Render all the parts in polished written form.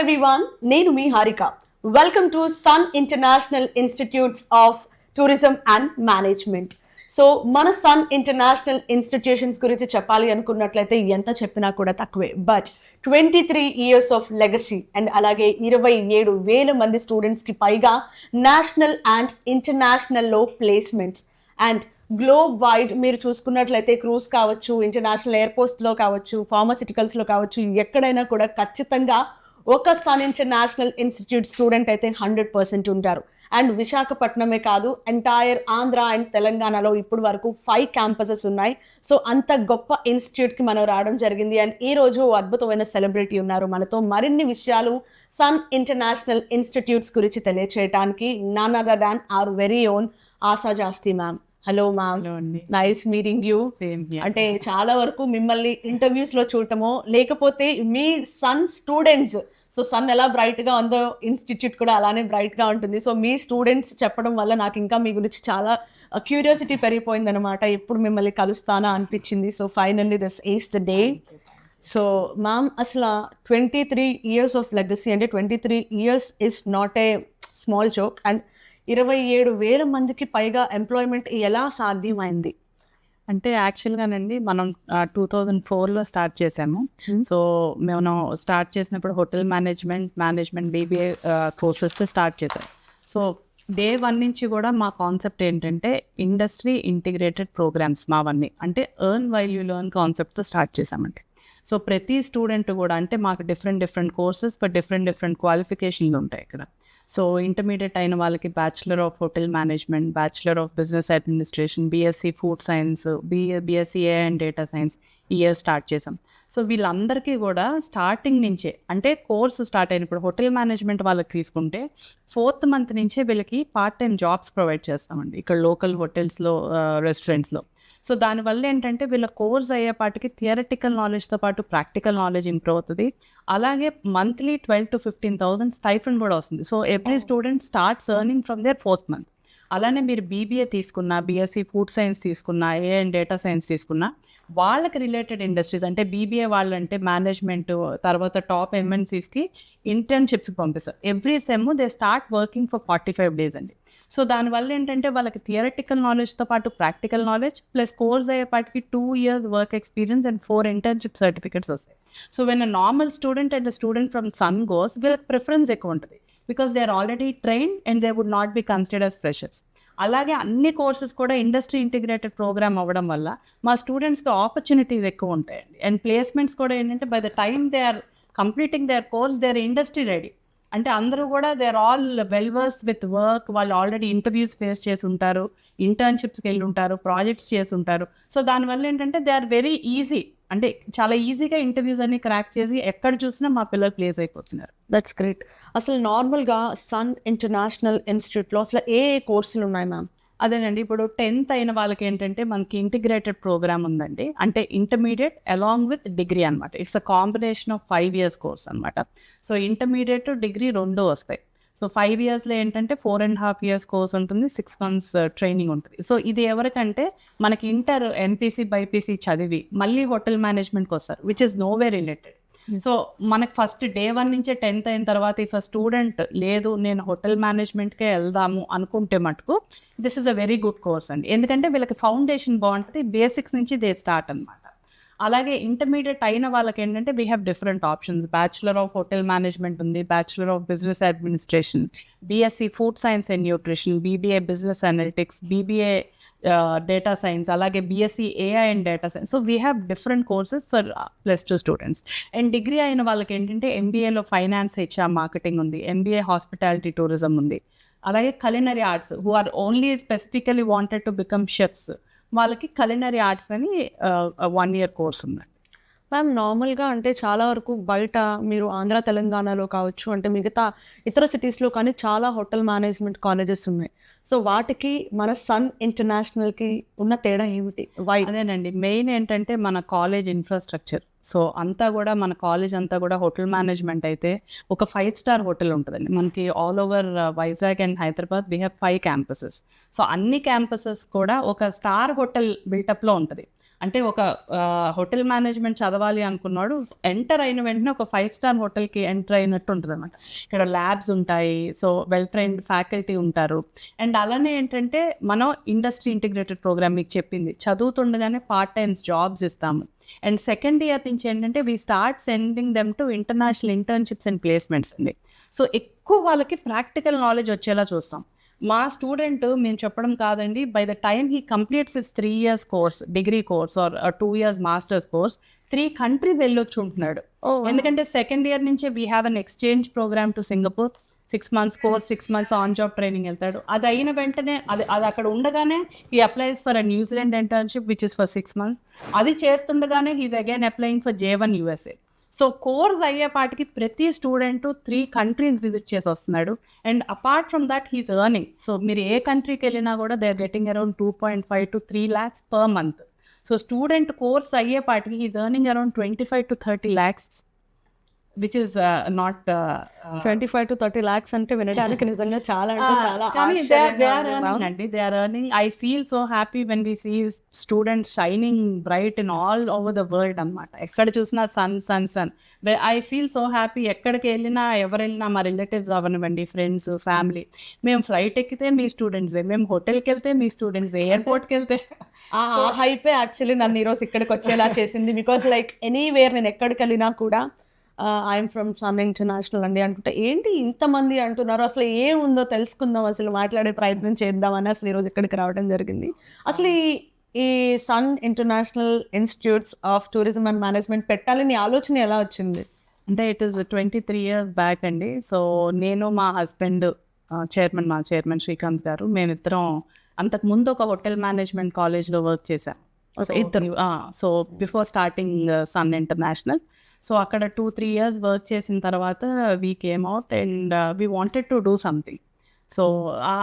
everyone, నేను మీ Harika. Welcome to sun international institutes of tourism and management. So మన sun international institutions గురించి చెప్పాలి అనుకున్నట్లయితే ఎంత చెప్పినా కూడా తక్కువే. But 23 years of legacy and అలాగే 27,000 మంది స్టూడెంట్స్కి పైగా నేషనల్ అండ్ ఇంటర్నేషనల్లో ప్లేస్మెంట్స్ అండ్ గ్లోబ్ వైడ్ మీరు చూసుకున్నట్లయితే క్రూజ్ కావచ్చు, ఇంటర్నేషనల్ ఎయిర్పోర్ట్స్లో కావచ్చు, ఫార్మాసిటికల్స్లో కావచ్చు, ఎక్కడైనా కూడా ఖచ్చితంగా ఒక సన్ ఇంటర్నేషనల్ ఇన్స్టిట్యూట్ స్టూడెంట్ అయితే 100% ఉంటారు. అండ్ విశాఖపట్నమే కాదు, ఎంటైర్ ఆంధ్ర అండ్ తెలంగాణలో ఇప్పుడు వరకు 5 క్యాంపసెస్ ఉన్నాయి. సో అంత గొప్ప ఇన్స్టిట్యూట్కి మనం రావడం జరిగింది. అండ్ ఈ రోజు అద్భుతమైన సెలబ్రిటీ ఉన్నారు మనతో మరిన్ని విషయాలు సన్ ఇంటర్నేషనల్ ఇన్స్టిట్యూట్స్ గురించి తెలియచేయడానికి. None other than our very own Asha Jasti ma'am. Hello ma'am, nice meeting you. అంటే చాలా వరకు మిమ్మల్ని ఇంటర్వ్యూస్ లో చూడటమో లేకపోతే మీ సన్ స్టూడెంట్స్, సో సన్ ఎలా బ్రైట్ గా ఉందో ఇన్స్టిట్యూట్ కూడా అలానే బ్రైట్ గా ఉంటుంది. సో మీ స్టూడెంట్స్ చెప్పడం వల్ల నాకు ఇంకా మీ గురించి చాలా క్యూరియాసిటీ పెరిగిపోయింది అనమాట. ఎప్పుడు మిమ్మల్ని కలుస్తానా అనిపించింది. So finally this is the day. So ma'am, అసలు 23 years ఆఫ్ లెగసీ అంటే 23 years is not a small joke. And 27,000 మందికి పైగా ఎంప్లాయ్మెంట్ ఎలా సాధ్యమైంది? అంటే యాక్చువల్గానండి మనం 2004లో స్టార్ట్ చేసాము. సో మేము స్టార్ట్ చేసినప్పుడు హోటల్ మేనేజ్మెంట్ బీబీఏ కోర్సెస్తో స్టార్ట్ చేసాం. సో డే 1 నుంచి కూడా మా కాన్సెప్ట్ ఏంటంటే ఇండస్ట్రీ ఇంటిగ్రేటెడ్ ప్రోగ్రామ్స్ మావన్నీ, అంటే ఎర్న్ వైల్ యూ లెర్న్ కాన్సెప్ట్తో స్టార్ట్ చేసామండి. సో ప్రతి స్టూడెంట్ కూడా అంటే మాకు డిఫరెంట్ కోర్సెస్ బట్ డిఫరెంట్ క్వాలిఫికేషన్లు ఉంటాయి ఇక్కడ. సో ఇంటర్మీడియట్ అయిన వాళ్ళకి bachelor of hotel management, bachelor of business administration, BSc food science, BSc A and data science ఈ ఇయర్ స్టార్ట్ చేసాం. సో వీళ్ళందరికీ కూడా స్టార్టింగ్ నుంచే అంటే కోర్సు స్టార్ట్ అయినప్పుడు హోటల్ మేనేజ్మెంట్ వాళ్ళకి తీసుకుంటే 4th month నుంచే వీళ్ళకి పార్ట్ టైం జాబ్స్ ప్రొవైడ్ చేస్తామండి ఇక్కడ లోకల్ హోటల్స్లో, రెస్టారెంట్స్లో. సో దానివల్ల ఏంటంటే వీళ్ళ కోర్స్ అయ్యేపాటికి థియరటికల్ నాలెడ్జ్తో పాటు ప్రాక్టికల్ నాలెడ్జ్ ఇంప్రూవ్ అవుతుంది. అలాగే మంత్లీ 12,000 to 15,000 స్టైఫండ్ కూడా వస్తుంది. So every student starts earning from their 4th month. అలానే మీరు బీబీఏ తీసుకున్నా, బీఎస్సీ ఫుడ్ సైన్స్ తీసుకున్నా, ఏ అండ్ డేటా సైన్స్ తీసుకున్నా, వాళ్ళకి రిలేటెడ్ ఇండస్ట్రీస్ అంటే బీబీఏ వాళ్ళంటే మేనేజ్మెంట్ తర్వాత టాప్ ఎంఎన్సీస్కి ఇంటర్న్షిప్స్కి పంపిస్తారు. Every sem they start working for 45 days అండి. సో దానివల్ల ఏంటంటే వాళ్ళకి థియరటికల్ నాలెడ్జ్తో పాటు ప్రాక్టికల్ నాలెడ్జ్ ప్లస్ కోర్స్ అయ్యేపాటికి 2 years work experience and 4 internship certificates వస్తాయి. So when a normal student and student from sun goes, వీళ్ళకి ప్రిఫరెన్స్ ఎక్కువ ఉంటుంది because they are already trained and they would not be considered as freshers. అలాగే అన్ని courses కూడా industry integrated programme అవ్వడం వల్ల మా స్టూడెంట్స్కి ఆపర్చునిటీస్ ఎక్కువ ఉంటాయండి. అండ్ ప్లేస్మెంట్స్ కూడా ఏంటంటే by the time they are completing their course they are industry ready. అంటే అందరూ కూడా they are all well versed with work. వాళ్ళు ఆల్రెడీ ఇంటర్వ్యూస్ ఫేస్ చేసి ఉంటారు, ఇంటర్న్షిప్స్కి వెళ్ళి ఉంటారు, ప్రాజెక్ట్స్ చేసి ఉంటారు. సో దానివల్ల ఏంటంటే దే ఆర్ వెరీ ఈజీ, అంటే చాలా ఈజీగా ఇంటర్వ్యూస్ అన్ని క్రాక్ చేసి ఎక్కడ చూసినా మా పిల్లలు ప్లేస్ అయిపోతున్నారు. That's great. అసలు నార్మల్గా సన్ ఇంటర్నేషనల్ ఇన్స్టిట్యూట్లో అసలు ఏ కోర్సులు ఉన్నాయి మ్యామ్? అదేనండి, ఇప్పుడు 10th అయిన వాళ్ళకి ఏంటంటే మనకి ఇంటిగ్రేటెడ్ ప్రోగ్రామ్ ఉందండి. అంటే ఇంటర్మీడియట్ అలాంగ్ విత్ డిగ్రీ అనమాట. It's a combination of 5 years course అనమాట. సో ఇంటర్మీడియట్ డిగ్రీ 2 వస్తాయి. సో 5 yearsలో ఏంటంటే 4.5 years కోర్స్ ఉంటుంది, 6 months ట్రైనింగ్ ఉంటుంది. సో ఇది ఎవరికంటే మనకి ఇంటర్ ఎంపీసీ బైపీసీ చదివి మళ్ళీ హోటల్ మేనేజ్మెంట్కి వస్తారు, విచ్ ఇస్ నోవే రిలేటెడ్. సో మనకు ఫస్ట్ డే 1 నుంచే 10th అయిన తర్వాత ఇఫ్ స్టూడెంట్ లేదు నేను హోటల్ మేనేజ్మెంట్కే వెళ్దాము అనుకుంటే మటుకు this is a very good course అండి. ఎందుకంటే వీళ్ళకి ఫౌండేషన్ బాగుంటుంది, బేసిక్స్ నుంచి దే స్టార్ట్ అనమాట. అలాగే ఇంటర్మీడియట్ అయిన వాళ్ళకి ఏంటంటే we have different options. Bachelor of hotel management ఉంది, bachelor of business administration, BSc food science and nutrition, BBA business analytics, BBA data science, అలాగే BSc AI and data science. So we have different courses for +2 students. And degree అయిన వాళ్ళకి ఏంటంటే ఎంబీఏలో finance, HR, marketing ఉంది, MBA hospitality tourism ఉంది. అలాగే culinary arts who are only specifically wanted to become chefs, వాళ్ళకి culinary arts అని 1 year course ఉందండి. మ్యామ్, నార్మల్గా అంటే చాలా వరకు బయట మీరు ఆంధ్ర తెలంగాణలో కావచ్చు, అంటే మిగతా ఇతర సిటీస్లో కానీ చాలా హోటల్ మేనేజ్మెంట్ కాలేజెస్ ఉన్నాయి. సో వాటికి మన సన్ ఇంటర్నేషనల్కి ఉన్న తేడా ఏమిటి? వై? అదేనండి, మెయిన్ ఏంటంటే మన కాలేజ్ ఇన్ఫ్రాస్ట్రక్చర్. సో అంతా కూడా మన కాలేజ్ అంతా కూడా హోటల్ మేనేజ్మెంట్ అయితే ఒక 5 star హోటల్ ఉంటుందండి మనకి. All over Vizag and Hyderabad we have 5 campuses. So అన్ని క్యాంపసెస్ కూడా ఒక స్టార్ హోటల్ బిల్టప్లో ఉంటుంది. అంటే ఒక హోటల్ మేనేజ్మెంట్ చదవాలి అనుకున్నాడు, ఎంటర్ అయిన వెంటనే ఒక 5-star హోటల్కి ఎంటర్ అయినట్టు ఉంటుంది అన్నమాట. ఇక్కడ ల్యాబ్స్ ఉంటాయి, సో వెల్ ట్రైన్డ్ ఫ్యాకల్టీ ఉంటారు. అండ్ అలానే ఏంటంటే మనం ఇండస్ట్రీ ఇంటిగ్రేటెడ్ ప్రోగ్రామ్ మీకు చెప్పింది, చదువుతుండగానే పార్ట్ టైమ్స్ జాబ్స్ ఇస్తాము. అండ్ సెకండ్ ఇయర్ నుంచి ఏంటంటే we start sending them to international internships and placements అండి. సో ఎక్కువ వాళ్ళకి ప్రాక్టికల్ నాలెడ్జ్ వచ్చేలా చూస్తాం. మా స్టూడెంట్ మేము చెప్పడం కాదండి, by the time he completes is 3 years course, degree course or 2 years masters course, 3 countries వెళ్ళొచ్చు ఉంటున్నాడు. ఎందుకంటే సెకండ్ ఇయర్ నుంచే we have an exchange program to Singapore, 6 months course, 6 months on job training వెళ్తాడు. అది అయిన వెంటనే అది అక్కడ ఉండగానే he applies for a New Zealand internship which is for 6 months. అది చేస్తుండగానే he's again applying for J1 USA. So course అయ్యేపాటికి ప్రతి స్టూడెంట్ 3 countries విజిట్ చేసి వస్తున్నాడు. And apart from that he's earning. So మీరు ఏ కంట్రీకి వెళ్ళినా కూడా they are getting around 2.5 to 3 lakhs per month. సో స్టూడెంట్ కోర్స్ అయ్యేపాటికి he's earning around 25 to 30 lakhs, which is not 25 to 30 lakhs అంటే వినడానికి నిజంగా చాలా అంటే చాలా కానీ దే ఆర్ ఎర్నింగ్ అండి, they are earning. I feel so happy when we see students shining bright in all over the world అనమాట. ఎక్కడ చూసినా Sun Sun Sun. I feel so happy. ఎక్కడికి వెళ్ళినా ఎవరు వెళ్ళినా మా రిలేటివ్స్ అవనివ్వండి, ఫ్రెండ్స్, ఫ్యామిలీ, మేము ఫ్లైట్ ఎక్కితే మీ స్టూడెంట్సే, మేము హోటల్కి వెళ్తే మీ స్టూడెంట్సే, ఎయిర్పోర్ట్కి వెళ్తే. హైపే యాక్చువల్లీ నన్ను ఈరోజు ఇక్కడికి వచ్చేలా చేసింది. బికాస్ లైక్ ఎనీవేర్ నేను ఎక్కడికి వెళ్ళినా కూడా ఐఎమ్ ఫ్రమ్ సన్ ఇంటర్నేషనల్ అండి అనుకుంటా. ఏంటి ఇంతమంది అంటున్నారు, అసలు ఏముందో తెలుసుకుందాం, అసలు మాట్లాడే ప్రయత్నం చేద్దామని అసలు ఈరోజు ఇక్కడికి రావడం జరిగింది. అసలు ఈ Sun international institutes of tourism and Management పెట్టాలని ఆలోచన ఎలా వచ్చింది? అంటే ఇట్ ఈస్ 23 years బ్యాక్ అండి. సో నేను, మా హస్బెండ్, మా చైర్మన్ శ్రీకాంత్ గారు, మేమిద్దరం అంతకుముందు ఒక హోటల్ మేనేజ్మెంట్ కాలేజ్లో వర్క్ చేశాం. So before starting Sun International. So అక్కడ 2-3 years వర్క్ చేసిన తర్వాత we came out and we wanted to do something. So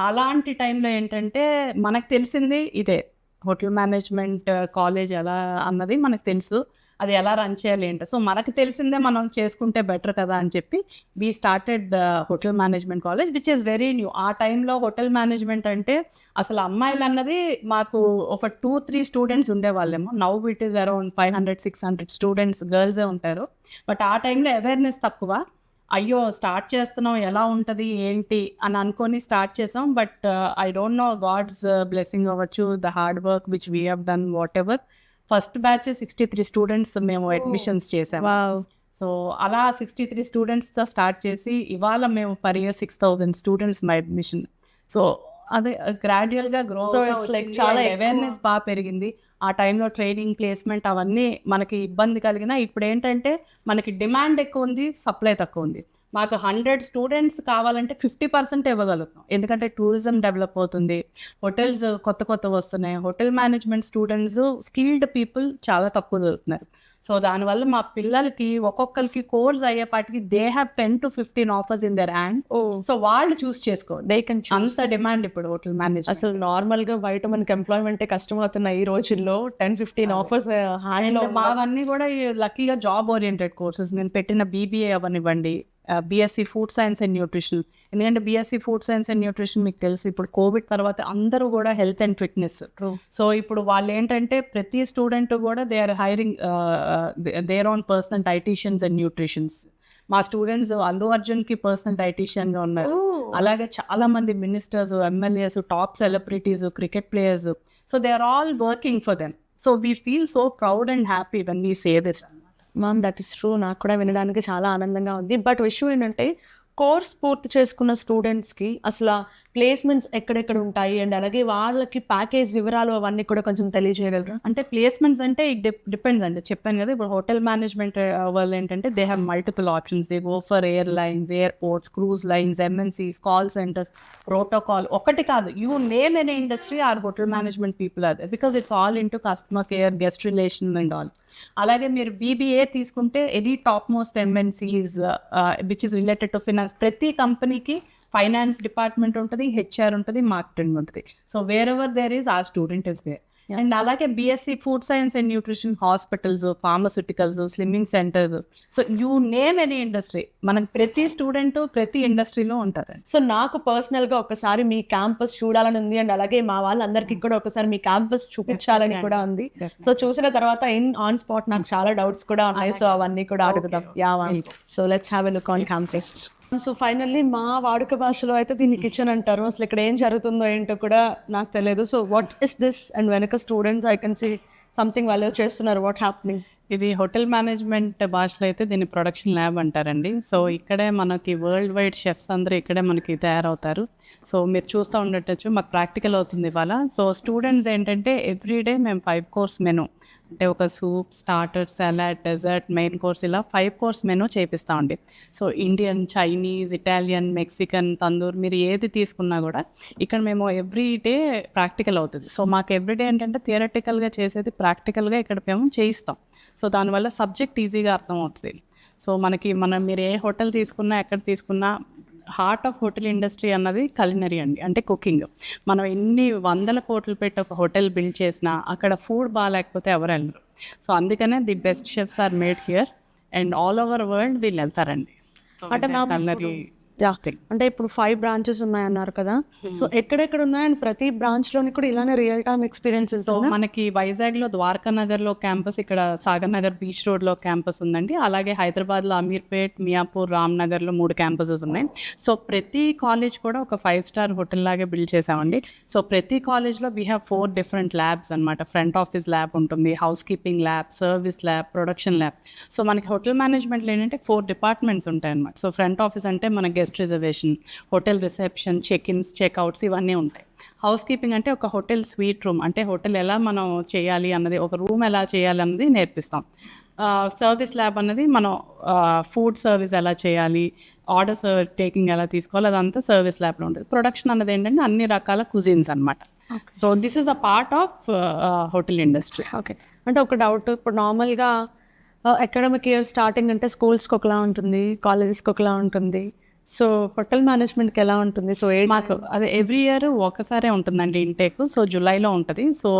అలాంటి టైంలో ఏంటంటే మనకు తెలిసింది ఇదే, హోటల్ మేనేజ్మెంట్ కాలేజ్ ఎలా అన్నది మనకు తెలుసు, అది ఎలా రన్ చేయాలి ఏంటో. సో మనకు తెలిసిందే మనం చేసుకుంటే బెటర్ కదా అని చెప్పి we started hotel management college which is very new. ఆ టైంలో హోటల్ మేనేజ్మెంట్ అంటే అసలు అమ్మాయిలు అన్నది మాకు ఒక 2-3 స్టూడెంట్స్ ఉండేవాళ్ళేమో. Now it is around 500-600 students, గర్ల్సే ఉంటారు. బట్ ఆ టైంలో అవేర్నెస్ తక్కువ. అయ్యో స్టార్ట్ చేస్తున్నాం, ఎలా ఉంటుంది ఏంటి అని అనుకొని స్టార్ట్ చేసాం. But I don't know, god's blessing అవ్వచ్చు, the hard work which we have done, whatever. First batch 63 students మేము అడ్మిషన్స్ చేసాము. సో అలా 63 స్టూడెంట్స్తో స్టార్ట్ చేసి ఇవాళ మేము పర్ ఇయర్ 6,000 స్టూడెంట్స్ మా అడ్మిషన్. సో అదే గ్రాడ్యువల్గా గ్రో, చాలా అవేర్నెస్ బాగా పెరిగింది. ఆ టైంలో ట్రైనింగ్, ప్లేస్మెంట్ అవన్నీ మనకి ఇబ్బంది కలిగిన, ఇప్పుడు ఏంటంటే మనకి డిమాండ్ ఎక్కువ ఉంది, సప్లై తక్కువ ఉంది. మాకు 100 స్టూడెంట్స్ కావాలంటే 50% ఇవ్వగలుగుతాం, ఎందుకంటే టూరిజం డెవలప్ అవుతుంది, హోటల్స్ కొత్త వస్తున్నాయి. Hotel management students, skilled people చాలా తక్కువ దొరుకుతున్నారు. సో దానివల్ల మా పిల్లలకి ఒక్కొక్కరికి కోర్స్ అయ్యేపాటికి they have 10 to 15 offers in their hand. So వాళ్ళు చూస్ చేసుకో, దే కెన్ చూస్. అంత డిమాండ్ ఇప్పుడు హోటల్ మేనేజ్మెంట్. అసలు నార్మల్ గా బయట మనకి ఎంప్లాయ్మెంటే కష్టం అవుతున్నాయి ఈ రోజుల్లో. 10-15 ఆఫర్స్ హ్యాండ్. మావన్నీ కూడా లక్కీగా జాబ్ ఓరియంటెడ్ కోర్సెస్. నేను పెట్టిన BBA అవనివ్వండి, BSc food science and nutrition. ఎందుకంటే BSc food science and nutrition మీకు తెలుసు, ఇప్పుడు కోవిడ్ తర్వాత అందరూ కూడా హెల్త్ అండ్ ఫిట్నెస్. సో ఇప్పుడు వాళ్ళు ఏంటంటే ప్రతి స్టూడెంట్ కూడా they are hiring their own personal dietitians and nutritions. మా స్టూడెంట్స్ అల్లు అర్జున్కి పర్సనల్ డైటీషియన్గా ఉన్నారు. అలాగే చాలా మంది ministers, MLAs, top celebrities, cricket players. So they are all working for them. So we feel so proud and happy when we say this. Ma'am, that is true. నాకు కూడా వినడానికి చాలా ఆనందంగా ఉంది. బట్ విషయం ఏంటంటే కోర్స్ పూర్తి చేసుకున్న స్టూడెంట్స్కి అసలు ప్లేస్మెంట్స్ ఎక్కడెక్కడ ఉంటాయి అండ్ అలాగే వాళ్ళకి ప్యాకేజ్ వివరాలు అవన్నీ కూడా కొంచెం తెలియజేయగలరా? అంటే ప్లేస్మెంట్స్ అంటే ఇట్ డిపెండ్స్ అండి. చెప్పాను కదా, ఇప్పుడు హోటల్ మేనేజ్మెంట్ వాళ్ళు ఏంటంటే they have multiple options. They go for airlines, airports, cruise lines, MNCs, call centres, protocol. ఒకటి కాదు, you name any industry are hotel management people are there, because it's all in to customer care, guest relation and all. అలాగే మీరు BBA తీసుకుంటే any top most MNCs which is related to finance. ప్రతి కంపెనీకి finance department ఉంటుంది, HR ఉంటుంది, marketing ఉంటుంది. So wherever there is are student is there. And అలాగే BSc food science and nutrition hospitals, pharmaceuticals, slimming centres, so you name any industry, మనకి ప్రతి student ప్రతి ఇండస్ట్రీలో ఉంటారు. సో నాకు పర్సనల్ గా ఒకసారి మీ క్యాంపస్ చూడాలని ఉంది, అండ్ అలాగే మా వాళ్ళందరికీ కూడా ఒకసారి మీ క్యాంపస్ చూపించాలని కూడా ఉంది. సో చూసిన తర్వాత ఆన్ స్పాట్ నాకు చాలా డౌట్స్ కూడా ఉన్నాయి, సో అవన్నీ కూడా అడుగుదాం. So let's have a look on campus. So finally మా వాడుక భాషలో అయితే దీన్ని కిచెన్ అంటారు. అసలు ఇక్కడ ఏం జరుగుతుందో ఏంటో కూడా నాకు తెలియదు. So what is this? And వెనక students I can see something వాళ్ళు చేస్తున్నారు. What happening? ఇది హోటల్ మేనేజ్మెంట్ భాషలో అయితే దీన్ని ప్రొడక్షన్ ల్యాబ్ అంటారండి. సో ఇక్కడే మనకి వరల్డ్ వైడ్ షెఫ్స్ అందరూ ఇక్కడే మనకి తయారవుతారు. సో మీరు చూస్తూ ఉండొచ్చు, మాకు ప్రాక్టికల్ అవుతుంది ఇవాళ. సో స్టూడెంట్స్ ఏంటంటే ఎవ్రీడే మేము 5 కోర్స్ మెనూ, అంటే ఒక soup, starter, salad, dessert, main course, ఇలా 5 కోర్స్ మెనూ చేపిస్తామండి. So Indian, Chinese, Italian, Mexican, tandoor, మీరు ఏది తీసుకున్నా కూడా ఇక్కడ మేము ఎవ్రీడే ప్రాక్టికల్ అవుతుంది. సో మాకు ఎవ్రీడే ఏంటంటే థియరటికల్గా చేసేది ప్రాక్టికల్గా ఇక్కడ మేము చేయిస్తాం. సో దానివల్ల సబ్జెక్ట్ ఈజీగా అర్థమవుతుంది. సో మీరు ఏ హోటల్ తీసుకున్నా, ఎక్కడ తీసుకున్నా, హార్ట్ ఆఫ్ హోటల్ ఇండస్ట్రీ అన్నది కలినరీ అండి, అంటే కుకింగ్. మనం ఎన్ని 100 కోట్లు పెట్టి ఒక హోటల్ బిల్డ్ చేసినా అక్కడ ఫుడ్ బాగాలేకపోతే ఎవరు వెళ్ళరు. సో అందుకనే the best chefs are made here, and all over world వీళ్ళు వెళ్తారండి. అంటే కలినరీ అంటే ఇప్పుడు 5 బ్రాంచెస్ ఉన్నాయన్నారు కదా, సో ఎక్కడెక్కడ ఉన్నాయని ప్రతి బ్రాంచ్ లోని కూడా ఇలానే రియల్ టైమ్ ఎక్స్పీరియన్సెస్. సో మనకి వైజాగ్ లో ద్వారకా నగర్ లో క్యాంపస్, ఇక్కడ సాగర్ నగర్ బీచ్ రోడ్ లో క్యాంపస్ ఉందండి. అలాగే హైదరాబాద్ లో అమీర్పేట్, మియాపూర్, రామ్ నగర్ లో 3 క్యాంపసెస్ ఉన్నాయి. సో ప్రతి కాలేజ్ కూడా ఒక 5 స్టార్ హోటల్ లాగే బిల్డ్ చేసామండి. సో ప్రతి కాలేజ్ లో వీ హ్యావ్ 4 డిఫరెంట్ ల్యాబ్స్ అనమాట. ఫ్రంట్ ఆఫీస్ ల్యాబ్ ఉంటుంది, house keeping lab, service lab, production lab. So మనకి హోటల్ మేనేజ్మెంట్లో ఏంటంటే 4 డిపార్ట్మెంట్స్ ఉంటాయి అనమాట. సో ఫ్రంట్ ఆఫీస్ అంటే మన guest reservation, hotel reception, check ins, checkouts ఇవన్నీ ఉంటాయి. హౌస్ కీపింగ్ అంటే ఒక హోటల్ స్వీట్ రూమ్, అంటే హోటల్ ఎలా మనం చేయాలి అన్నది, ఒక రూమ్ ఎలా చేయాలి అన్నది నేర్పిస్తాం. సర్వీస్ ల్యాబ్ అన్నది మనం ఫుడ్ సర్వీస్ ఎలా చేయాలి, ఆర్డర్స్ టేకింగ్ ఎలా తీసుకోవాలి, అదంతా సర్వీస్ ల్యాబ్లో ఉంటుంది. ప్రొడక్షన్ అన్నది ఏంటంటే అన్ని రకాల కుజిన్స్ అనమాట. So this is a part of hotel industry. Okay, అంటే ఒక డౌట్, ఇప్పుడు నార్మల్గా అకాడమిక్ ఇయర్ స్టార్టింగ్ అంటే స్కూల్స్కి ఒకలా ఉంటుంది, కాలేజెస్కి ఒకలా ఉంటుంది. సో హోటల్ మేనేజ్మెంట్కి ఎలా ఉంటుంది? సో మాకు అదే ఎవ్రీ ఇయర్ ఒకసారే ఉంటుందండి ఇంటేక్. సో జూలైలో ఉంటుంది. సో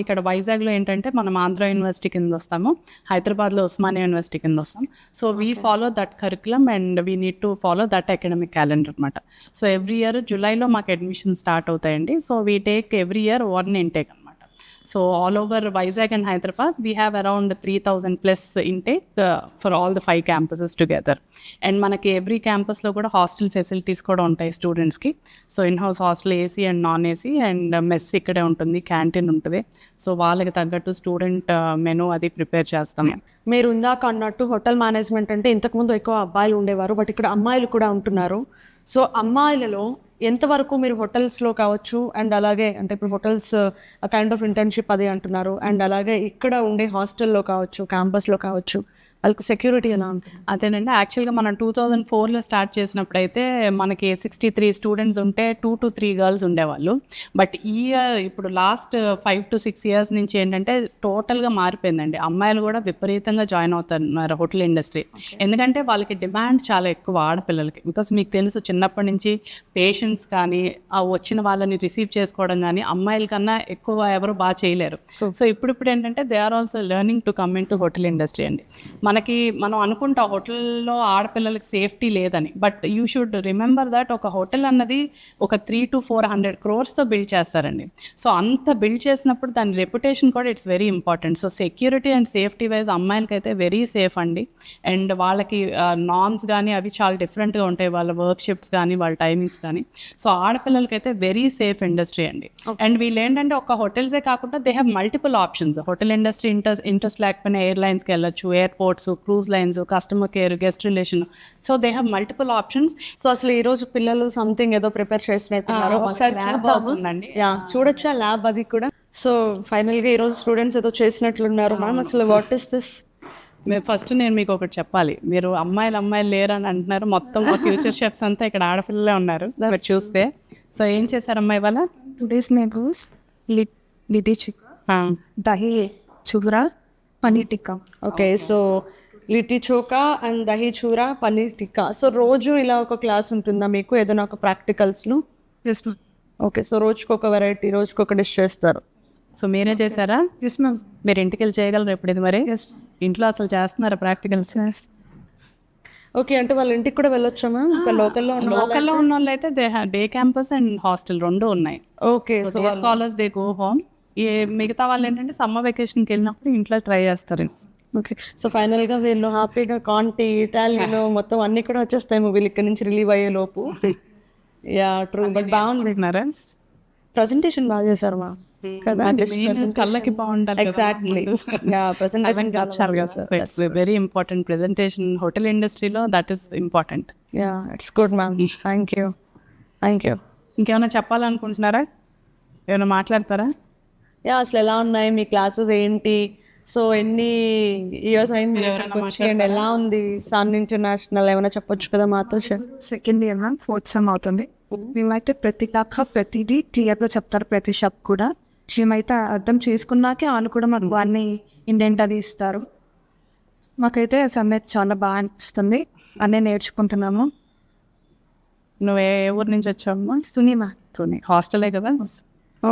ఇక్కడ వైజాగ్లో ఏంటంటే మనం ఆంధ్ర యూనివర్సిటీ కింద వస్తాము, హైదరాబాద్లో ఉస్మానియా యూనివర్సిటీ కింద వస్తాం. So we follow that curriculum and we need to follow that academic calendar అనమాట. సో ఎవ్రీ ఇయర్ జూలైలో మాకు అడ్మిషన్ స్టార్ట్ అవుతాయండి. So we take every year 1 intake అనమాట. So all over Vizag and Hyderabad we have around 3000+ intake for all the 5 campuses together. And మనకి every క్యాంపస్లో కూడా hostel facilities కూడా ఉంటాయి స్టూడెంట్స్కి. So in house hostel, AC and non AC, and mess ఇక్కడే ఉంటుంది, canteen ఉంటుంది. సో వాళ్ళకి తగ్గట్టు స్టూడెంట్ మెనూ అది ప్రిపేర్ చేస్తాము. మీరు ఇందాక అన్నట్టు హోటల్ మేనేజ్మెంట్ అంటే ఇంతకుముందు ఎక్కువ అబ్బాయిలు ఉండేవారు, బట్ ఇక్కడ అమ్మాయిలు కూడా ఉంటున్నారు. సో అమ్మాయిలలో ఎంతవరకు మీరు హోటల్స్లో కావచ్చు, అండ్ అలాగే అంటే ఇప్పుడు హోటల్స్ కైండ్ ఆఫ్ ఇంటర్న్షిప్ అది అంటున్నారు, అండ్ అలాగే ఇక్కడ ఉండే హాస్టల్లో కావచ్చు, క్యాంపస్లో కావచ్చు, వాళ్ళకి సెక్యూరిటీ ఎలా ఉంటుంది? అదేనండి, యాక్చువల్గా మనం 2004లో స్టార్ట్ చేసినప్పుడు అయితే మనకి 63 స్టూడెంట్స్ ఉంటే 2 to 3 గర్ల్స్ ఉండేవాళ్ళు. బట్ ఈ ఇయర్ ఇప్పుడు లాస్ట్ 5 to 6 years నుంచి ఏంటంటే టోటల్గా మారిపోయిందండి. అమ్మాయిలు కూడా విపరీతంగా జాయిన్ అవుతున్నారు హోటల్ ఇండస్ట్రీ. ఎందుకంటే వాళ్ళకి డిమాండ్ చాలా ఎక్కువ ఆడపిల్లలకి. బికాస్ మీకు తెలుసు, చిన్నప్పటి నుంచి పేషెంట్స్ కానీ ఆ వచ్చిన వాళ్ళని రిసీవ్ చేసుకోవడం కానీ అమ్మాయిల కన్నా ఎక్కువ ఎవరు బాగా చేయలేరు. సో ఇప్పుడు ఏంటంటే they are also learning to come in to hotel industry అండి. మనం అనుకుంటాం హోటల్లో ఆడపిల్లలకి సేఫ్టీ లేదని, but you should remember that ఒక హోటల్ అన్నది ఒక 300 to 400 crores బిల్డ్ చేస్తారండి. సో అంత బిల్డ్ చేసినప్పుడు దాని రెప్యుటేషన్ కూడా it's very important. So security and safety wise అమ్మాయిలకి అయితే వెరీ సేఫ్ అండి. అండ్ వాళ్ళకి నార్మ్స్ కానీ అవి చాలా డిఫరెంట్గా ఉంటాయి, వాళ్ళ వర్క్ షిఫ్ట్స్ కానీ వాళ్ళ టైమింగ్స్ కానీ. సో ఆడపిల్లలకి అయితే వెరీ సేఫ్ ఇండస్ట్రీ అండి. అండ్ వీళ్ళు ఏంటంటే ఒక హోటల్సే కాకుండా they have multiple options. Hotel industry interest లేకపోయినా ఎయిర్లైన్స్కి వెళ్ళొచ్చు, airports, cruise lines, customer care, guest relation. So they have multiple options. So అసలు ఈ రోజు పిల్లలు సంథింగ్ ఏదో ప్రిపేర్ చేసినట్టున్నారు, ఒకసారి అవుతుందండి. చూడొచ్చా ల్యాబ్ అది కూడా? సో ఫైనల్గా ఈరోజు స్టూడెంట్స్ ఏదో చేసినట్లున్నారు మ్యామ్. అసలు వాట్ ఇస్ దిస్? ఫస్ట్ నేను మీకు ఒకటి చెప్పాలి, మీరు అమ్మాయిలు లేరు అని అంటున్నారు. మొత్తం ఫ్యూచర్ షెఫ్స్ అంతా ఇక్కడ ఆడపిల్లలే ఉన్నారు మీరు చూస్తే. సో ఏం చేశారు అమ్మాయి వాళ్ళ? Today's neighbors, litti chikka, dahi chura, paneer tikka. Okay, so litti chokha and dahi chura, paneer tikka. So రోజు ఇలా ఒక క్లాస్ ఉంటుందా మీకు, ఏదైనా ఒక ప్రాక్టికల్స్లో? Yes, ma'am. ఓకే, సో రోజుకి ఒక వెరైటీ, రోజుకి ఒక డిష్ చేస్తారు. సో మీరే చేశారా? Yes ma'am. మీరు ఇంటికి వెళ్ళి చేయగలరు ఎప్పుడు ఇది మరి? ఎస్. ఇంట్లో అసలు చేస్తున్నారా ప్రాక్టికల్స్? ఓకే, అంటే వాళ్ళ ఇంటికి కూడా వెళ్ళొచ్చామా? లోకల్లో ఉన్న వాళ్ళు అయితే they have day campus and hostel రెండు ఉన్నాయి. Okay, so scholars they go home. మిగతా వాళ్ళు ఏంటంటే సమ్మర్ వెకేషన్కి వెళ్ళినప్పుడు ఇంట్లో ట్రై చేస్తారు. ఓకే, సో ఫైనల్గా వీళ్ళు హ్యాపీగా కాంటి ఇటాలియన్ మొత్తం అన్నీ కూడా వచ్చేస్తాయి వీళ్ళు ఇక్కడ నుంచి రిలీవ్ అయ్యే లోపు. యా ట్రూ, బట్ బాగుంది. ప్రజెంటేషన్ బాగా చేశారు మా కదా, కళ్ళకి బాగుంటారు. Exactly. Yeah, presentation very important. Presentation hotel ఇండస్ట్రీలో that is important. Yeah, it's good ma'am. Thank you. ఇంకేమైనా చెప్పాలనుకుంటున్నారా? ఏమైనా మాట్లాడతారా? యా, అసలు ఎలా ఉన్నాయి మీ క్లాసెస్ ఏంటి? సో ఎన్ని ఇయర్స్ అయింది అండ్ ఎలా ఉంది సన్ ఇంటర్నేషనల్? ఏమైనా చెప్పొచ్చు కదా మాతో. Second year ma'am, 4th sem అవుతుంది. మేమైతే ప్రతిదీ క్లియర్గా చెప్తారు, ప్రతి షాప్ కూడా. మేమైతే అర్థం చేసుకున్నాకే వాళ్ళు కూడా మాకు అన్ని ఇండెంట్ అది ఇస్తారు. మాకైతే సమ్మెత్ చాలా బాగా అనిపిస్తుంది, అన్నీ నేర్చుకుంటున్నాము. నువ్వు ఏ ఊరు నుంచి వచ్చావమ్మా? సునీమా. హాస్టలే కదా?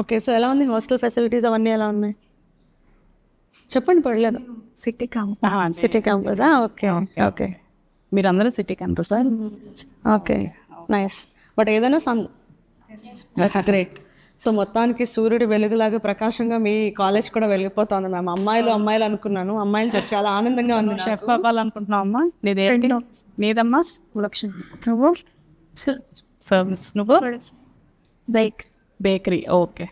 ఓకే, సో ఎలా ఉంది హాస్టల్ ఫెసిలిటీస్ అవన్నీ ఎలా ఉన్నాయి చెప్పండి, పర్లేదు. City campus. ఓకే ఓకే, మీరందరూ city campus sir? Okay, nice. But ఏదైనా గ్రేట్. సో మొత్తానికి సూర్యుడు వెలుగులాగా ప్రకాశంగా మీ కాలేజ్ కూడా వెలిగిపోతుంది మ్యామ్. అమ్మాయిలు అనుకున్నాను, అమ్మాయిలు చూసి చాలా ఆనందంగా ఉంది. షెఫ్ అవ్వాలనుకుంటున్నావు అమ్మా? నీదమ్మా? లక్ష్మి. నువ్వు సర్వీస్, నువ్వు bakery. Okay,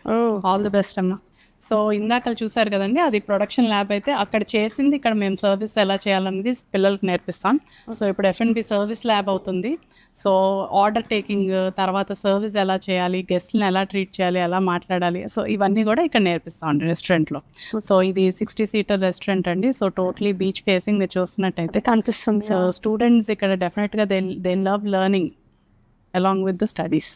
all the best అమ్మా. సో ఇందాక చూసారు కదండి, అది ప్రొడక్షన్ ల్యాబ్. అయితే అక్కడ చేసింది ఇక్కడ మేము సర్వీస్ ఎలా చేయాలనేది పిల్లలకు నేర్పిస్తాం. సో ఇప్పుడు F&B సర్వీస్ ల్యాబ్ అవుతుంది. సో ఆర్డర్ టేకింగ్, తర్వాత సర్వీస్ ఎలా చేయాలి, గెస్ట్ని ఎలా ట్రీట్ చేయాలి, ఎలా మాట్లాడాలి, సో ఇవన్నీ కూడా ఇక్కడ నేర్పిస్తాం అండి రెస్టారెంట్లో. సో ఇది 60 సీటర్ రెస్టారెంట్ అండి. సో టోటలీ బీచ్ ఫేసింగ్ మీరు చూస్తున్నట్టయితే కనిపిస్తుంది. సో స్టూడెంట్స్ ఇక్కడ డెఫినెట్గా they love learning along with the studies.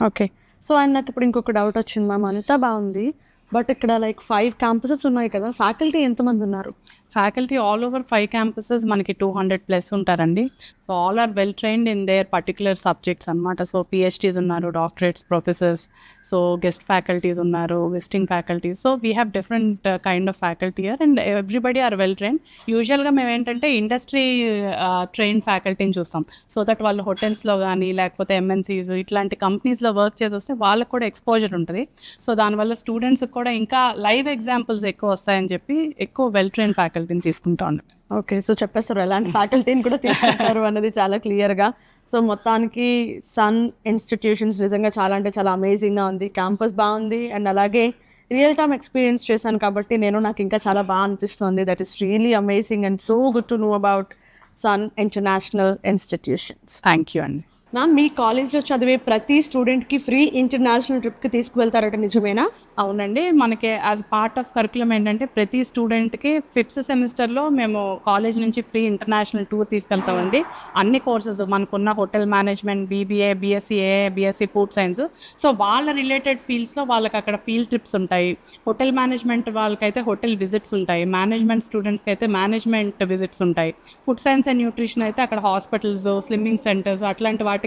Okay, so and నాకు ఇప్పుడు ఇంకొక డౌట్ వచ్చింది మ్యామ్. అంతా బాగుంది, బట్ ఇక్కడ లైక్ 5 campuses ఉన్నాయి కదా, ఫ్యాకల్టీ ఎంతమంది ఉన్నారు? ఫ్యాకల్టీ ఆల్ ఓవర్ 5 campuses మనకి 200+ ఉంటారండి. So all are well trained in their particular subjects అనమాట. సో PhDs ఉన్నారు, doctorates, professors, so guest faculties ఉన్నారు, visiting faculties. So we have different kind of faculty year and everybody are well trained. యూజువల్గా మేము ఏంటంటే industry train ఫ్యాకల్టీని చూస్తాం. So that వాళ్ళు హోటల్స్లో కానీ లేకపోతే MNCs ఇట్లాంటి కంపెనీస్లో వర్క్ చేసి వస్తే వాళ్ళకు కూడా ఎక్స్పోజర్ ఉంటుంది. సో దానివల్ల స్టూడెంట్స్కి కూడా ఇంకా లైవ్ ఎగ్జాంపుల్స్ ఎక్కువ వస్తాయని చెప్పి ఎక్కువ వెల్ ట్రైన్ ఫ్యాకల్టీని తీసుకుంటా ఉన్నాం. ఓకే, సో చెప్పేస్తారు ఎలాంటి ఫ్యాకల్టీని కూడా తీసుకుంటారు అన్నది చాలా క్లియర్గా. సో మొత్తానికి సన్ ఇన్స్టిట్యూషన్స్ నిజంగా చాలా అంటే చాలా అమేజింగ్గా ఉంది. క్యాంపస్ బాగుంది అండ్ అలాగే రియల్ టైమ్ ఎక్స్పీరియన్స్ చేశాను కాబట్టి నాకు ఇంకా చాలా బాగా అనిపిస్తుంది. That is really amazing and so good to know about Sun international Institutions. Thank you అండి. మ్యామ్, మీ కాలేజ్లో చదివే ప్రతి స్టూడెంట్కి ఫ్రీ ఇంటర్నేషనల్ ట్రిప్కి తీసుకువెళ్తారట, నిజమేనా? అవునండి, మనకి యాజ్ పార్ట్ ఆఫ్ కరికులం ఏంటంటే ప్రతి స్టూడెంట్కి 5th సెమిస్టర్లో మేము కాలేజ్ నుంచి ఫ్రీ ఇంటర్నేషనల్ టూర్ తీసుకెళ్తామండి. అన్ని కోర్సెస్ మనకున్న hotel management, BBA, BSc AA, BSc food science. So వాళ్ళ రిలేటెడ్ ఫీల్డ్స్లో వాళ్ళకి అక్కడ ఫీల్డ్ ట్రిప్స్ ఉంటాయి. హోటల్ మేనేజ్మెంట్ వాళ్ళకైతే హోటల్ విజిట్స్ ఉంటాయి, మేనేజ్మెంట్ స్టూడెంట్స్కి అయితే మేనేజ్మెంట్ విజిట్స్ ఉంటాయి. ఫుడ్ సైన్స్ అండ్ న్యూట్రిషన్ అయితే అక్కడ హాస్పిటల్స్, స్విమ్మింగ్ సెంటర్స్ అట్లాంటి వాటికి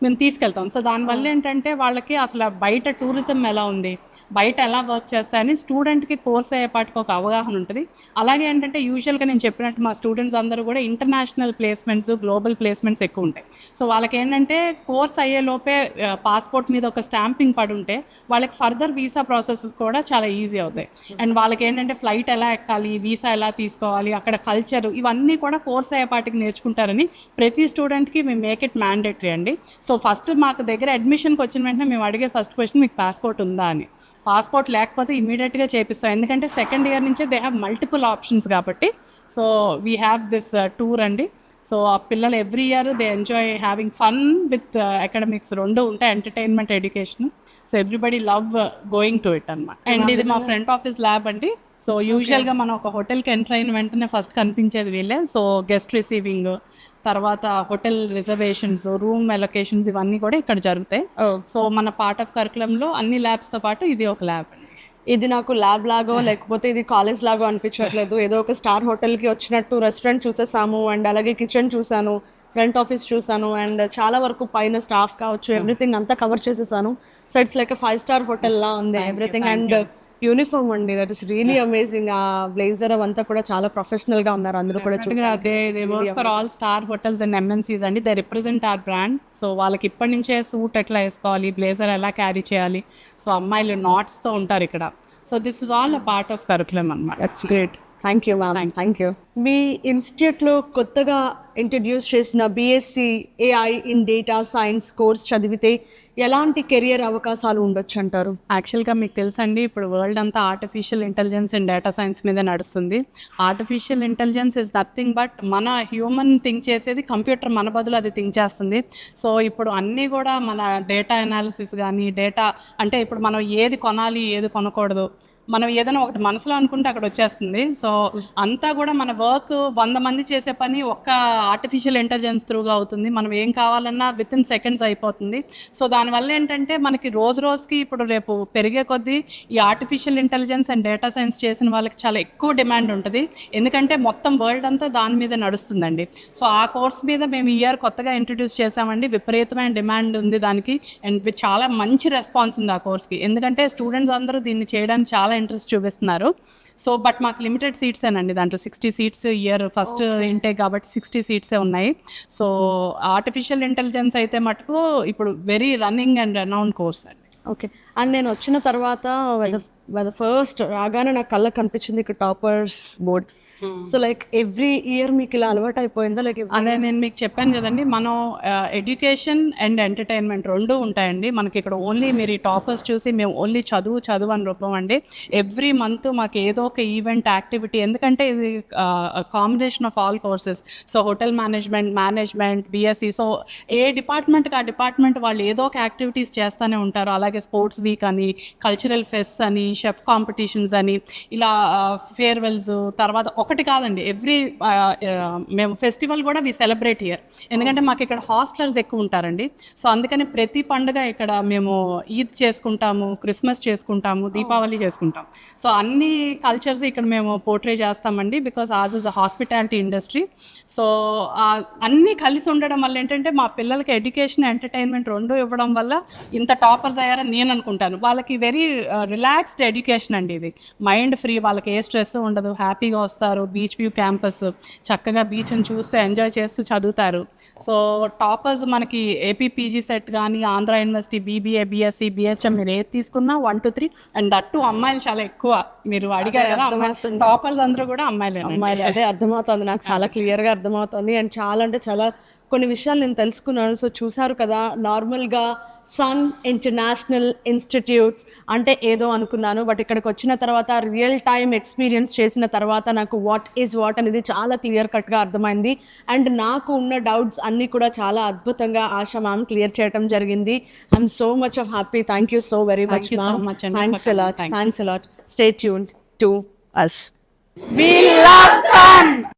మేము తీసుకెళ్తాం. సో దానివల్ల ఏంటంటే వాళ్ళకి అసలు బయట టూరిజం ఎలా ఉంది, బయట ఎలా వర్క్ చేస్తాయని స్టూడెంట్కి కోర్స్ అయ్యేపాటికి ఒక అవగాహన ఉంటుంది. అలాగే ఏంటంటే యూజువల్గా నేను చెప్పినట్టు మా స్టూడెంట్స్ అందరూ కూడా ఇంటర్నేషనల్ ప్లేస్మెంట్స్, గ్లోబల్ ప్లేస్మెంట్స్ ఎక్కువ ఉంటాయి. సో వాళ్ళకి ఏంటంటే కోర్స్ అయ్యేలోపే పాస్పోర్ట్ మీద ఒక స్టాంపింగ్ పడి ఉంటే వాళ్ళకి ఫర్దర్ వీసా ప్రాసెసెస్ కూడా చాలా ఈజీ అవుతాయి. అండ్ వాళ్ళకి ఏంటంటే ఫ్లైట్ ఎలా ఎక్కాలి, వీసా ఎలా తీసుకోవాలి, అక్కడ కల్చర్, ఇవన్నీ కూడా కోర్స్ అయ్యేపాటికి నేర్చుకుంటారని ప్రతి స్టూడెంట్కి మేము మేక్ ఇట్ మ్యాండేటరీ అండి. సో ఫస్ట్ మాకు దగ్గర అడ్మిషన్కి వచ్చిన వెంటనే మేము అడిగే ఫస్ట్ క్వశ్చన్ మీకు పాస్పోర్ట్ ఉందా అని. పాస్పోర్ట్ లేకపోతే ఇమీడియట్గా చేపిస్తాం, ఎందుకంటే సెకండ్ ఇయర్ నుంచే దే హ్యావ్ మల్టిపుల్ ఆప్షన్స్ కాబట్టి. So we have this tour అండి. సో ఆ పిల్లలు every year they enjoy having fun with academics, రెండు ఉంటాయి, entertainment, education. So everybody love going to it అనమాట. అండ్ ఇది మా ఫ్రంట్ ఆఫీస్ ల్యాబ్ అండి. సో యూజువల్గా మనం ఒక హోటల్కి ఎంటర్ అయిన వెంటనే ఫస్ట్ కనిపించేది వీళ్ళే. సో గెస్ట్ రిసీవింగ్, తర్వాత హోటల్ రిజర్వేషన్స్, రూమ్ అలొకేషన్స్ ఇవన్నీ కూడా ఇక్కడ జరుగుతాయి. సో మన పార్ట్ ఆఫ్ కరికులంలో అన్ని ల్యాబ్స్తో పాటు ఇది ఒక ల్యాబ్ అండి. ఇది నాకు ల్యాబ్ లాగో లేకపోతే ఇది కాలేజ్ లాగో అనిపించట్లేదు. ఏదో ఒక స్టార్ హోటల్కి వచ్చినట్టు రెస్టారెంట్ చూసేసాము అండ్ అలాగే కిచెన్ చూసాను, ఫ్రంట్ ఆఫీస్ చూసాను అండ్ చాలా వరకు పైన స్టాఫ్ కావచ్చు ఎవ్రీథింగ్ అంతా కవర్ చేసేసాను. So it's like 5 star hotel లా ఉంది ఎవ్రీథింగ్. అండ్ యూనిఫామ్ అండి, దట్ ఇస్ రియలీ అమేజింగ్. ఆ బ్లేజర్ అవంతా కూడా చాలా ప్రొఫెషనల్ గా ఉన్నారు అందరూ కూడా. They work for all star hotels and MNCs అండి. They represent our brand. So వాళ్ళకి ఇప్పటి నుంచే సూట్ ఎట్లా వేసుకోవాలి, బ్లేజర్ ఎలా క్యారీ చేయాలి, సో అమ్మాయిలు నాట్స్తో ఉంటారు ఇక్కడ. So this is all a part of curriculum అన్నమాట. That's great. Thank you ma'am, thank you. మీ ఇన్స్టిట్యూట్లో కొత్తగా ఇంట్రడ్యూస్ చేసిన BSc AI in data science course చదివితే ఎలాంటి కెరియర్ అవకాశాలు ఉండొచ్చు అంటారు? యాక్చువల్గా మీకు తెలుసండి, ఇప్పుడు వరల్డ్ అంతా artificial intelligence and data science మీద నడుస్తుంది. Artificial intelligence is nothing but మన హ్యూమన్ థింక్ చేసేది కంప్యూటర్ మన బదులు అది థింక్ చేస్తుంది. సో ఇప్పుడు అన్నీ కూడా మన డేటా అనాలిసిస్ కానీ డేటా అంటే ఇప్పుడు మనం ఏది కొనాలి ఏది కొనకూడదు, మనం ఏదైనా ఒకటి మనసులో అనుకుంటే అక్కడ వచ్చేస్తుంది. సో అంతా కూడా మన వర్క్ 100 మంది చేసే పని ఒక్క ఆర్టిఫిషియల్ ఇంటెలిజెన్స్ త్రూగా అవుతుంది. మనం ఏం కావాలన్నా విత్ ఇన్ సెకండ్స్ అయిపోతుంది. సో దానివల్ల ఏంటంటే మనకి రోజు రోజుకి ఇప్పుడు రేపు పెరిగే కొద్దీ ఈ artificial intelligence and data science చేసిన వాళ్ళకి చాలా ఎక్కువ డిమాండ్ ఉంటుంది. ఎందుకంటే మొత్తం వరల్డ్ అంతా దాని మీద నడుస్తుందండి. సో ఆ కోర్స్ మీద మేము ఈ ఇయర్ కొత్తగా ఇంట్రడ్యూస్ చేసామండి. విపరీతమైన డిమాండ్ ఉంది దానికి అండ్ చాలా మంచి రెస్పాన్స్ ఉంది ఆ కోర్స్కి. ఎందుకంటే స్టూడెంట్స్ అందరూ దీన్ని చేయడానికి చాలా ఇంట్రెస్ట్ చూపిస్తున్నారు. సో బట్ మాకు లిమిటెడ్ సీట్సేనండి, దాంట్లో 60 సీట్స్ ఇయర్ ఫస్ట్ ఇంటేక్ కాబట్టి 60 సీట్సే ఉన్నాయి. సో ఆర్టిఫిషియల్ ఇంటెలిజెన్స్ అయితే మటుకు ఇప్పుడు వెరీ రన్నింగ్ అండ్ రనౌండ్ కోర్స్ అండి. ఓకే. అండ్ నేను వచ్చిన తర్వాత ఫస్ట్ రాగానే నాకు కళ్ళకి కనిపించింది ఇక్కడ toppers board. So like every year మీకు ఇలా అలవాటు అయిపోయిందా? లైక్ అదే నేను మీకు చెప్పాను కదండి, మనం ఎడ్యుకేషన్ అండ్ ఎంటర్టైన్మెంట్ రెండు ఉంటాయండి మనకి ఇక్కడ. ఓన్లీ మీరు ఈ టాపర్స్ చూసి మేము ఓన్లీ చదువు అని రూపం అండి. ఎవ్రీ మంత్ మాకు ఏదో ఒక ఈవెంట్ యాక్టివిటీ, ఎందుకంటే ఇది combination of all courses. So hotel management BSc, so ఏ డిపార్ట్మెంట్కి ఆ డిపార్ట్మెంట్ వాళ్ళు ఏదో ఒక యాక్టివిటీస్ చేస్తూనే ఉంటారు. అలాగే స్పోర్ట్స్ వీక్ అని, కల్చరల్ ఫెస్ట్ అని, షెఫ్ కాంపిటీషన్స్ అని, ఇలా ఫేర్వెల్స్, తర్వాత ఒకటి కాదండి మేము ఫెస్టివల్ కూడా వి సెలబ్రేట్ హియర్. ఎందుకంటే మాకు ఇక్కడ హాస్టలర్స్ ఎక్కువ ఉంటారండి. సో అందుకని ప్రతి పండుగ ఇక్కడ మేము ఈద్ చేసుకుంటాము, క్రిస్మస్ చేసుకుంటాము, దీపావళి చేసుకుంటాం. సో అన్ని కల్చర్స్ ఇక్కడ మేము పోర్ట్రే చేస్తామండి. Because as is a hospitality industry. So అన్నీ కలిసి ఉండడం వల్ల ఏంటంటే మా పిల్లలకి ఎడ్యుకేషన్ ఎంటర్టైన్మెంట్ రెండు ఇవ్వడం వల్ల ఇంత టాపర్స్ అయ్యారని నేను అనుకుంటాను. వాళ్ళకి వెరీ రిలాక్స్డ్ ఎడ్యుకేషన్ అండి ఇది. మైండ్ ఫ్రీ, వాళ్ళకి ఏ స్ట్రెస్ ఉండదు, హ్యాపీగా వస్తారు. బీచ్ వ్యూ క్యాంపస్, చక్కగా బీచ్ని చూస్తూ ఎంజాయ్ చేస్తూ చదువుతారు. సో టాపర్స్ మనకి ఏపీ పీజీ సెట్ కానీ, Andhra university BBA, BSc, BHM మీరు ఏది తీసుకున్నా 1 to 3 అండ్ దట్టు అమ్మాయిలు చాలా ఎక్కువ. మీరు అడిగారు కదా, టాపర్స్ అందరూ కూడా అమ్మాయిలే. అదే అర్థమవుతుంది నాకు, చాలా క్లియర్గా అర్థమవుతుంది. అండ్ చాలా అంటే చాలా కొన్ని విషయాలు నేను తెలుసుకున్నాను. సో చూసారు కదా, నార్మల్గా సన్ ఇంటర్నేషనల్ ఇన్స్టిట్యూట్స్ అంటే ఏదో అనుకున్నాను, బట్ ఇక్కడికి వచ్చిన తర్వాత రియల్ టైమ్ ఎక్స్పీరియన్స్ చేసిన తర్వాత నాకు వాట్ ఈజ్ వాట్ అనేది చాలా క్లియర్ కట్గా అర్థమైంది. అండ్ నాకు ఉన్న డౌట్స్ అన్నీ కూడా చాలా అద్భుతంగా ఆశా మ్యామ్ క్లియర్ చేయడం జరిగింది. I'm so much of happy. Thank you so very much ma'am. Thanks a lot. Stay tuned to us. We love sun!